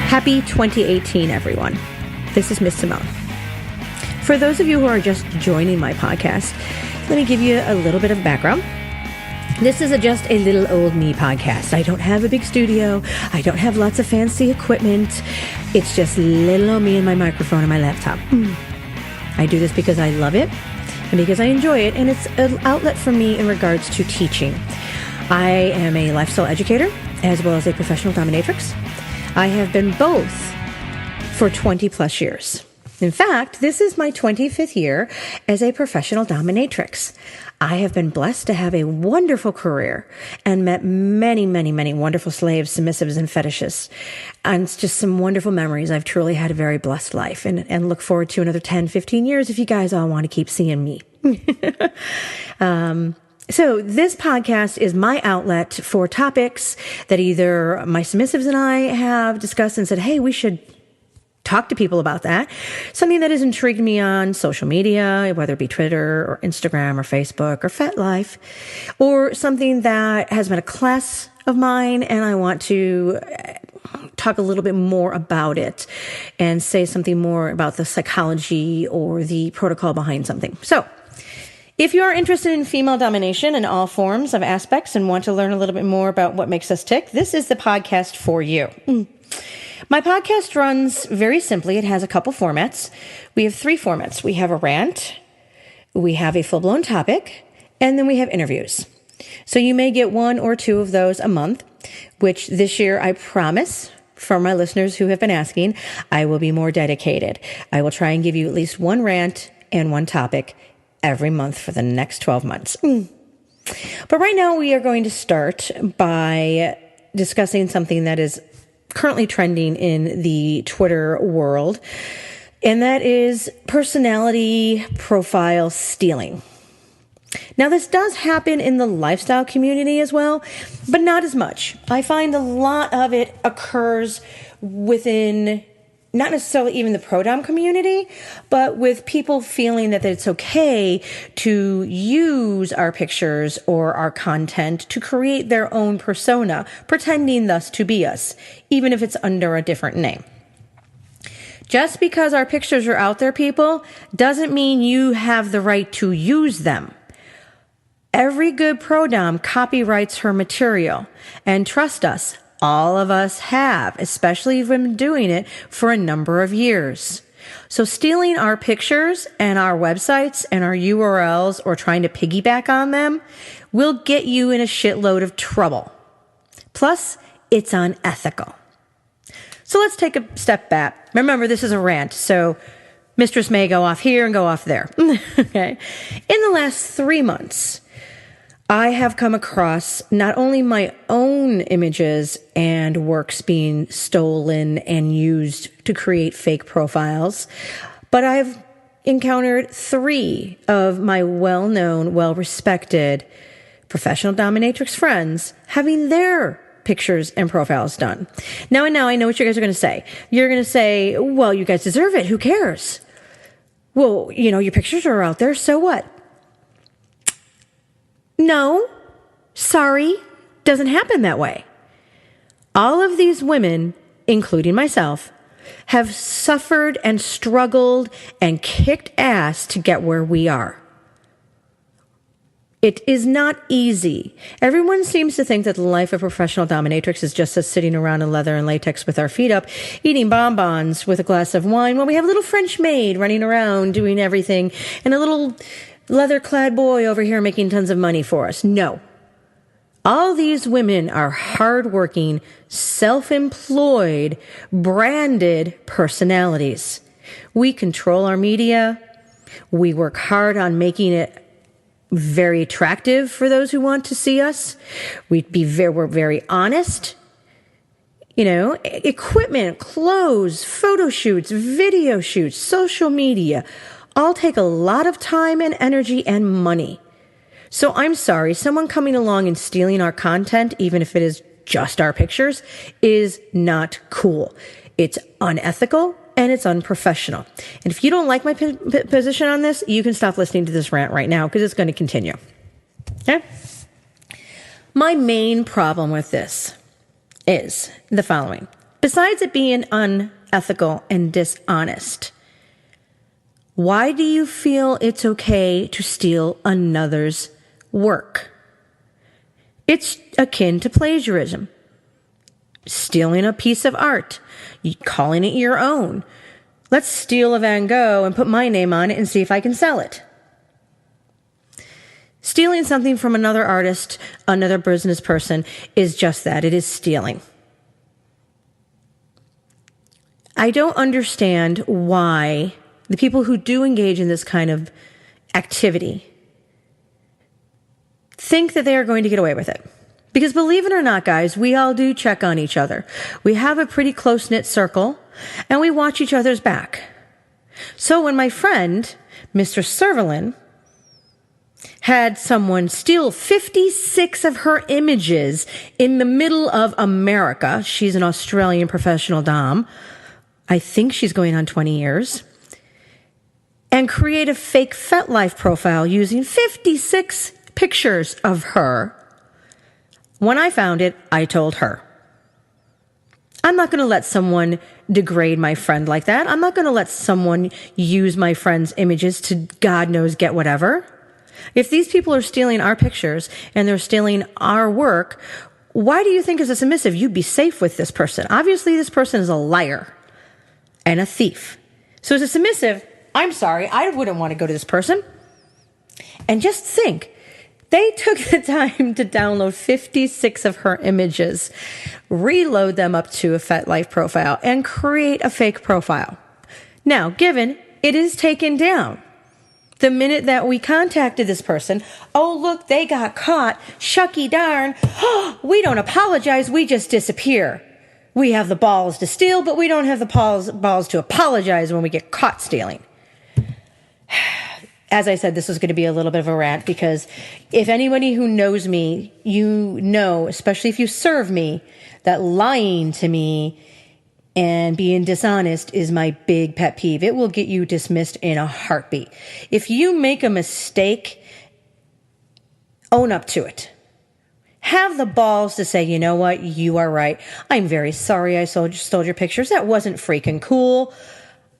Happy 2018, everyone. This is Miss Simone. For those of you who are just joining my podcast, let me give you a little bit of background. This is just a little old me podcast. I don't have a big studio. I don't have lots of fancy equipment. It's just little old me and my microphone and my laptop. I do this because I love it and because I enjoy it, and it's an outlet for me in regards to teaching. I am a lifestyle educator as well as a professional dominatrix. I have been both for 20 plus years. In fact, this is my 25th year as a professional dominatrix. I have been blessed to have a wonderful career and met many, many, many wonderful slaves, submissives, and fetishists. And it's just some wonderful memories. I've truly had a very blessed life and look forward to another 10, 15 years if you guys all want to keep seeing me. So this podcast is my outlet for topics that either my submissives and I have discussed and said, hey, we should talk to people about that. Something that has intrigued me on social media, whether it be Twitter or Instagram or Facebook or FetLife, or something that has been a class of mine and I want to talk a little bit more about it and say something more about the psychology or the protocol behind something. So if you are interested in female domination in all forms of aspects and want to learn a little bit more about what makes us tick, this is the podcast for you. My podcast runs very simply. It has a couple formats. We have 3 formats. We have a rant, we have a full-blown topic, and then we have interviews. So you may get 1 or 2 of those a month, which this year I promise, for my listeners who have been asking, I will be more dedicated. I will try and give you at least 1 rant and 1 topic every month for the next 12 months. But right now we are going to start by discussing something that is currently trending in the Twitter world, and that is personality profile stealing. Now, this does happen in the lifestyle community as well, but not as much. I find a lot of it occurs within not necessarily even the prodomme community, but with people feeling that it's okay to use our pictures or our content to create their own persona, pretending thus to be us, even if it's under a different name. Just because our pictures are out there, people, doesn't mean you have the right to use them. Every good prodomme copyrights her material, and trust us, all of us have, especially if we've been doing it for a number of years. So stealing our pictures and our websites and our URLs or trying to piggyback on them will get you in a shitload of trouble. Plus, it's unethical. So let's take a step back. Remember, this is a rant, so Mistress may go off here and go off there. Okay. In the last 3 months, I have come across not only my own images and works being stolen and used to create fake profiles, but I've encountered 3 of my well-known, well-respected professional dominatrix friends having their pictures and profiles done. Now I know what you guys are going to say. You're going to say, well, you guys deserve it. Who cares? Well, your pictures are out there. So what? No, sorry, doesn't happen that way. All of these women, including myself, have suffered and struggled and kicked ass to get where we are. It is not easy. Everyone seems to think that the life of professional dominatrix is just us sitting around in leather and latex with our feet up, eating bonbons with a glass of wine while we have a little French maid running around doing everything and a little leather-clad boy over here making tons of money for us. No. All these women are hardworking, self-employed, branded personalities. We control our media. We work hard on making it very attractive for those who want to see us. We're very honest. Equipment, clothes, photo shoots, video shoots, social media, all take a lot of time and energy and money. So I'm sorry, someone coming along and stealing our content, even if it is just our pictures, is not cool. It's unethical and it's unprofessional. And if you don't like my position on this, you can stop listening to this rant right now because it's going to continue. Okay? My main problem with this is the following. Besides it being unethical and dishonest, why do you feel it's okay to steal another's work? It's akin to plagiarism. Stealing a piece of art, calling it your own. Let's steal a Van Gogh and put my name on it and see if I can sell it. Stealing something from another artist, another business person, is just that. It is stealing. I don't understand why the people who do engage in this kind of activity think that they are going to get away with it. Because believe it or not, guys, we all do check on each other. We have a pretty close-knit circle, and we watch each other's back. So when my friend, Mistress Simone, had someone steal 56 of her images in the middle of America, she's an Australian professional dom, I think she's going on 20 years, and create a fake FetLife profile using 56 pictures of her. When I found it, I told her, I'm not going to let someone degrade my friend like that. I'm not going to let someone use my friend's images to God knows get whatever. If these people are stealing our pictures and they're stealing our work, why do you think as a submissive you'd be safe with this person? Obviously, this person is a liar and a thief. So as a submissive, I'm sorry, I wouldn't want to go to this person. And just think, they took the time to download 56 of her images, reload them up to a FetLife profile, and create a fake profile. Now, given it is taken down, the minute that we contacted this person, oh, look, they got caught, shucky darn, we don't apologize, we just disappear. We have the balls to steal, but we don't have the balls to apologize when we get caught stealing. As I said, this was going to be a little bit of a rant because if anybody who knows me, you know, especially if you serve me, that lying to me and being dishonest is my big pet peeve. It will get you dismissed in a heartbeat. If you make a mistake, own up to it. Have the balls to say, you know what, you are right. I'm very sorry I stole your pictures. That wasn't freaking cool.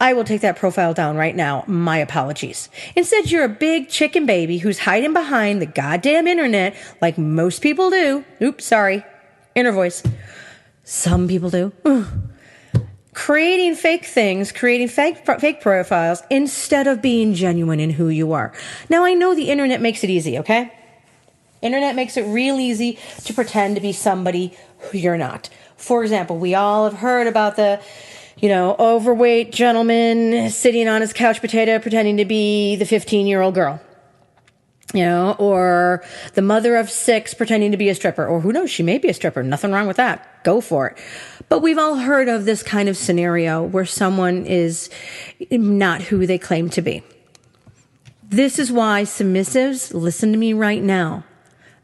I will take that profile down right now. My apologies. Instead, you're a big chicken baby who's hiding behind the goddamn internet like most people do. Oops, sorry. Inner voice. Some people do. Creating fake things, creating fake profiles instead of being genuine in who you are. Now, I know the internet makes it easy, okay? Internet makes it real easy to pretend to be somebody who you're not. For example, we all have heard about the overweight gentleman sitting on his couch potato pretending to be the 15-year-old girl. Or the mother of 6 pretending to be a stripper. Or who knows, she may be a stripper. Nothing wrong with that. Go for it. But we've all heard of this kind of scenario where someone is not who they claim to be. This is why submissives, listen to me right now.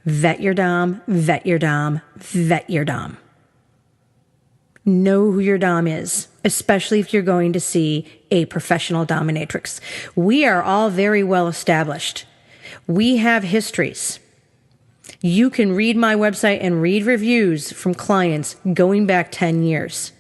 Vet your dom, vet your dom, vet your dom. Know who your dom is, especially if you're going to see a professional dominatrix. We are all very well established. We have histories. You can read my website and read reviews from clients going back 10 years.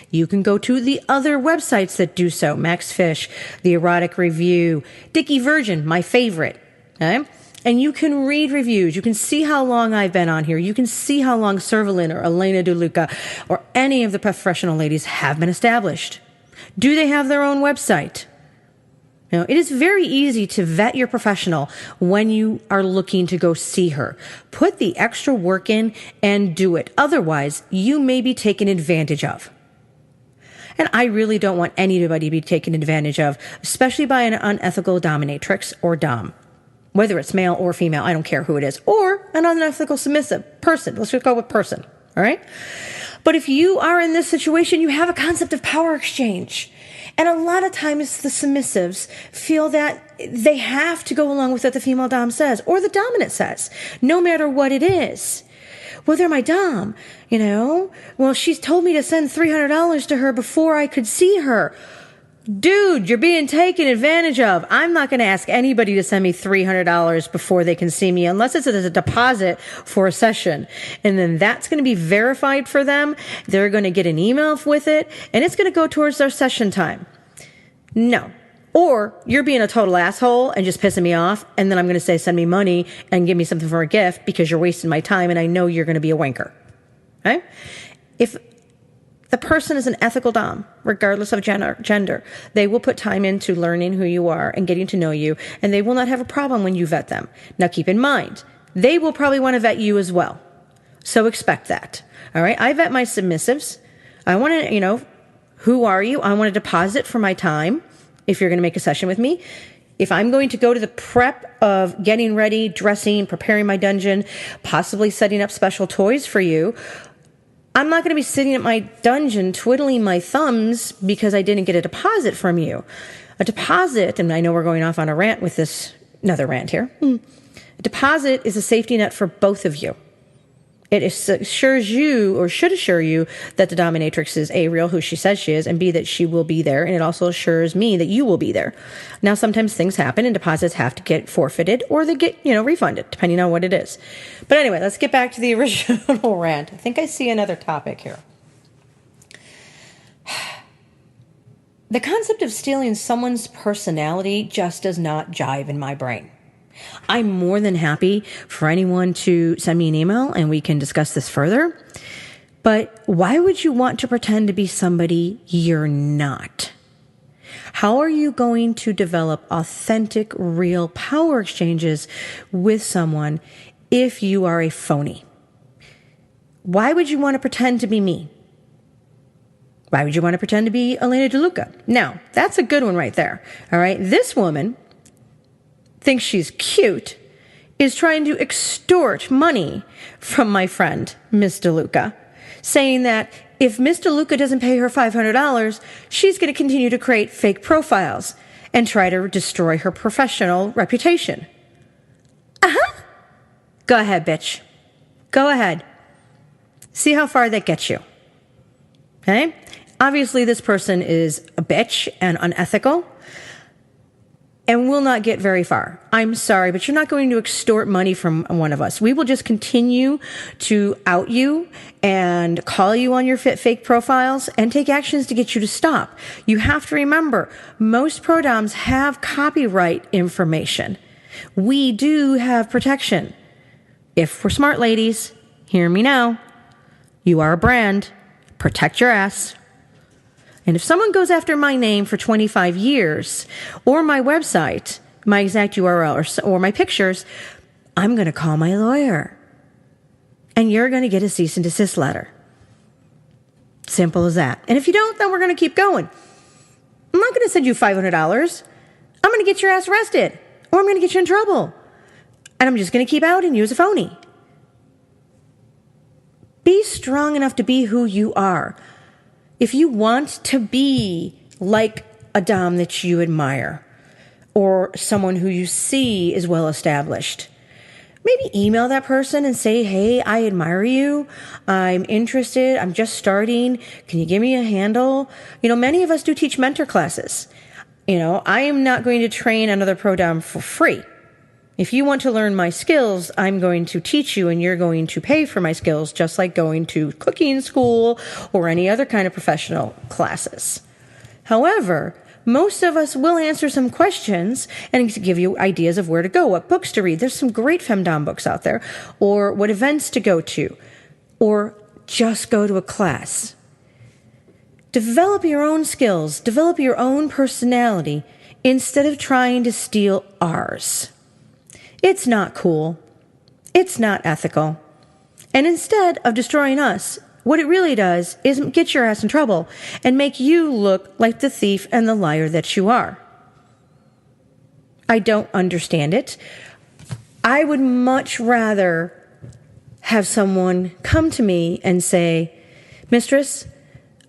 You can go to the other websites that do so. Max Fish, The Erotic Review, Dickie Virgin, my favorite. Okay? And you can read reviews. You can see how long I've been on here. You can see how long Servalin or Elena DeLuca or any of the professional ladies have been established. Do they have their own website? It is very easy to vet your professional when you are looking to go see her. Put the extra work in and do it. Otherwise, you may be taken advantage of. And I really don't want anybody to be taken advantage of, especially by an unethical dominatrix or dom. Whether it's male or female, I don't care who it is. Or an unethical submissive person. Let's just go with person. All right? But if you are in this situation, you have a concept of power exchange. And a lot of times the submissives feel that they have to go along with what the female dom says or the dominant says, no matter what it is. Well, they're my dom, Well, she's told me to send $300 to her before I could see her. Dude, you're being taken advantage of. I'm not going to ask anybody to send me $300 before they can see me unless it's a deposit for a session. And then that's going to be verified for them. They're going to get an email with it, and it's going to go towards their session time. No. Or you're being a total asshole and just pissing me off, and then I'm going to say, send me money and give me something for a gift because you're wasting my time and I know you're going to be a wanker. Okay? If the person is an ethical dom, regardless of gender, they will put time into learning who you are and getting to know you, and they will not have a problem when you vet them. Now, keep in mind, they will probably want to vet you as well. So expect that. All right? I vet my submissives. I want to, who are you? I want a deposit for my time if you're going to make a session with me. If I'm going to go to the prep of getting ready, dressing, preparing my dungeon, possibly setting up special toys for you, I'm not going to be sitting at my dungeon twiddling my thumbs because I didn't get a deposit from you. A deposit, and I know we're going off on a rant with this, another rant here. A deposit is a safety net for both of you. It assures you, or should assure you, that the dominatrix is A, real, who she says she is, and B, that she will be there, and it also assures me that you will be there. Now, sometimes things happen, and deposits have to get forfeited, or they get, refunded, depending on what it is. But anyway, let's get back to the original rant. I think I see another topic here. The concept of stealing someone's personality just does not jive in my brain. I'm more than happy for anyone to send me an email and we can discuss this further. But why would you want to pretend to be somebody you're not? How are you going to develop authentic, real power exchanges with someone if you are a phony? Why would you want to pretend to be me? Why would you want to pretend to be Elena DeLuca? Now, that's a good one right there. All right. This woman thinks she's cute, is trying to extort money from my friend, Miss DeLuca, saying that if Miss DeLuca doesn't pay her $500, she's going to continue to create fake profiles and try to destroy her professional reputation. Go ahead, bitch. Go ahead. See how far that gets you. Okay? Obviously, this person is a bitch and unethical and will not get very far. I'm sorry, but you're not going to extort money from one of us. We will just continue to out you and call you on your fake profiles and take actions to get you to stop. You have to remember, most prodoms have copyright information. We do have protection. If we're smart, ladies, hear me now. You are a brand. Protect your ass. And if someone goes after my name for 25 years, or my website, my exact URL, or my pictures, I'm going to call my lawyer. And you're going to get a cease and desist letter. Simple as that. And if you don't, then we're going to keep going. I'm not going to send you $500. I'm going to get your ass arrested, or I'm going to get you in trouble. And I'm just going to keep outing you as a phony. Be strong enough to be who you are. If you want to be like a dom that you admire or someone who you see is well established, maybe email that person and say, hey, I admire you. I'm interested. I'm just starting. Can you give me a handle? Many of us do teach mentor classes. I am not going to train another prodom for free. If you want to learn my skills, I'm going to teach you and you're going to pay for my skills, just like going to cooking school or any other kind of professional classes. However, most of us will answer some questions and give you ideas of where to go, what books to read. There's some great femdom books out there, or what events to go to, or just go to a class. Develop your own skills, develop your own personality instead of trying to steal ours. It's not cool. It's not ethical. And instead of destroying us, what it really does is get your ass in trouble and make you look like the thief and the liar that you are. I don't understand it. I would much rather have someone come to me and say, Mistress,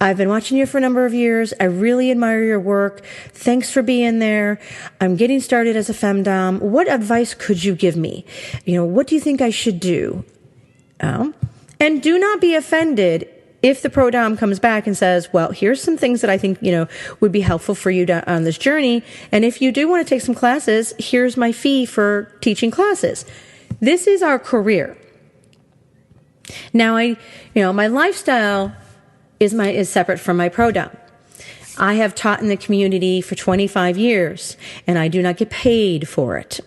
I've been watching you for a number of years. I really admire your work. Thanks for being there. I'm getting started as a femdom. What advice could you give me? What do you think I should do? And do not be offended if the prodomme comes back and says, well, here's some things that I think, would be helpful for you on this journey. And if you do want to take some classes, here's my fee for teaching classes. This is our career. Now, my lifestyle is separate from my prodomme. I have taught in the community for 25 years, and I do not get paid for it.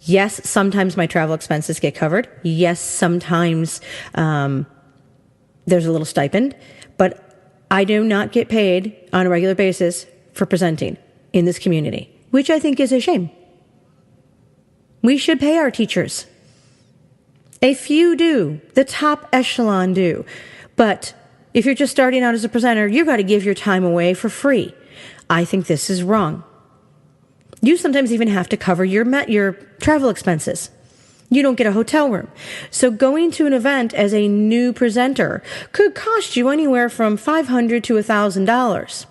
Yes, sometimes my travel expenses get covered. Yes, sometimes there's a little stipend, but I do not get paid on a regular basis for presenting in this community, which I think is a shame. We should pay our teachers. A few do. The top echelon do. But if you're just starting out as a presenter, you've got to give your time away for free. I think this is wrong. You sometimes even have to cover your travel expenses. You don't get a hotel room. So going to an event as a new presenter could cost you anywhere from $500 to $1,000.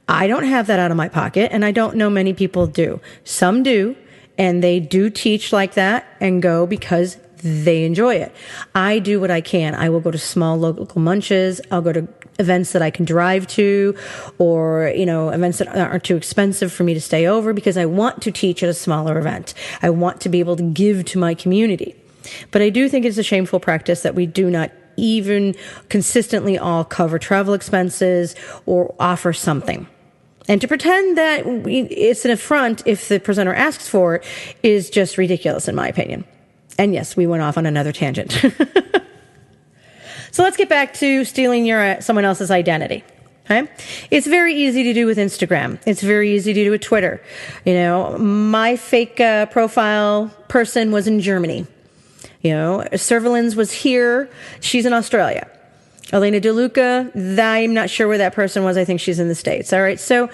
I don't have that out of my pocket, and I don't know many people do. Some do, and they do teach like that and go because they enjoy it. I do what I can. I will go to small local munches. I'll go to events that I can drive to, or, events that aren't too expensive for me to stay over, because I want to teach at a smaller event. I want to be able to give to my community. But I do think it's a shameful practice that we do not even consistently all cover travel expenses or offer something. And to pretend that it's an affront if the presenter asks for it is just ridiculous, in my opinion. And yes, we went off on another tangent. So let's get back to stealing someone else's identity. Okay? It's very easy to do with Instagram. It's very easy to do with Twitter. My fake profile person was in Germany. Servalins was here. She's in Australia. Elena DeLuca, I'm not sure where that person was. I think she's in the States. All right. So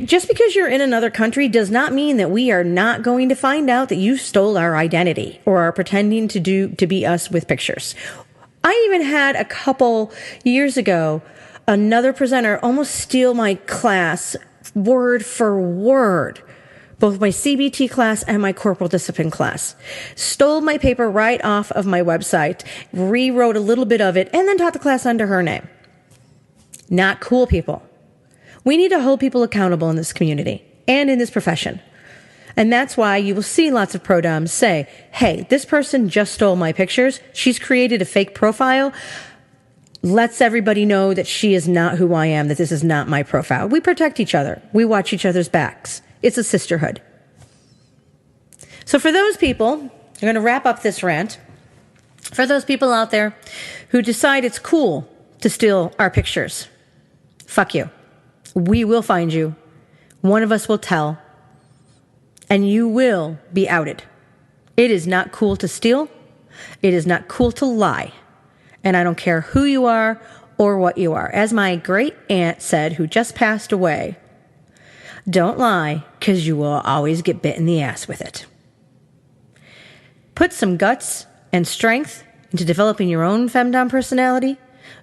just because you're in another country does not mean that we are not going to find out that you stole our identity or are pretending to be us with pictures. I even had a couple years ago, another presenter almost steal my class word for word, both my CBT class and my corporal discipline class. Stole my paper right off of my website, rewrote a little bit of it, and then taught the class under her name. Not cool, people. We need to hold people accountable in this community and in this profession. And that's why you will see lots of prodommes say, hey, this person just stole my pictures. She's created a fake profile. Lets everybody know that she is not who I am, that this is not my profile. We protect each other. We watch each other's backs. It's a sisterhood. So for those people, I'm going to wrap up this rant. For those people out there who decide it's cool to steal our pictures, fuck you. We will find you. One of us will tell. And you will be outed. It is not cool to steal. It is not cool to lie. And I don't care who you are or what you are. As my great aunt said, who just passed away, don't lie, because you will always get bit in the ass with it. Put some guts and strength into developing your own femdom personality.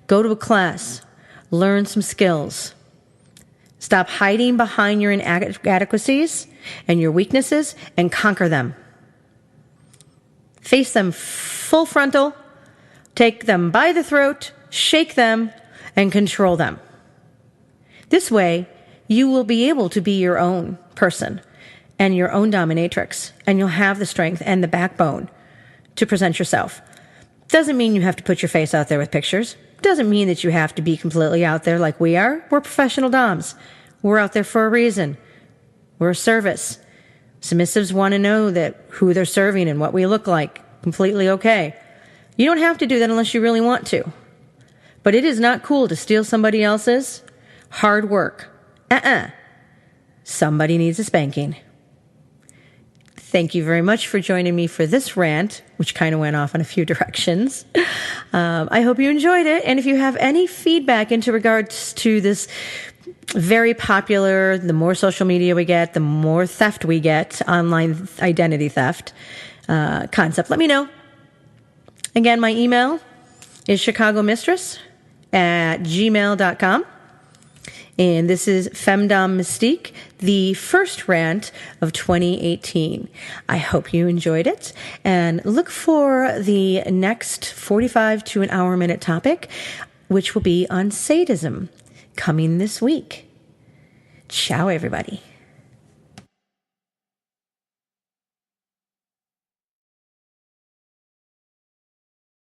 Go to a class. Learn some skills. Stop hiding behind your inadequacies and your weaknesses and conquer them. Face them full frontal, take them by the throat, shake them, and control them. This way, you will be able to be your own person and your own dominatrix, and you'll have the strength and the backbone to present yourself. Doesn't mean you have to put your face out there with pictures. Doesn't mean that you have to be completely out there like we are. We're professional doms. We're out there for a reason. We're a service. Submissives want to know that who they're serving and what we look like. Completely okay. You don't have to do that unless you really want to. But it is not cool to steal somebody else's hard work. Somebody needs a spanking. Thank you very much for joining me for this rant, which kind of went off in a few directions. I hope you enjoyed it. And if you have any feedback into regards to this very popular, the more social media we get, the more theft we get, online identity theft concept, let me know. Again, my email is chicagomistress@gmail.com. And this is Femdom Mystique, the first rant of 2018. I hope you enjoyed it, and look for the next 45 to an hour minute topic, which will be on sadism, coming this week. Ciao, everybody.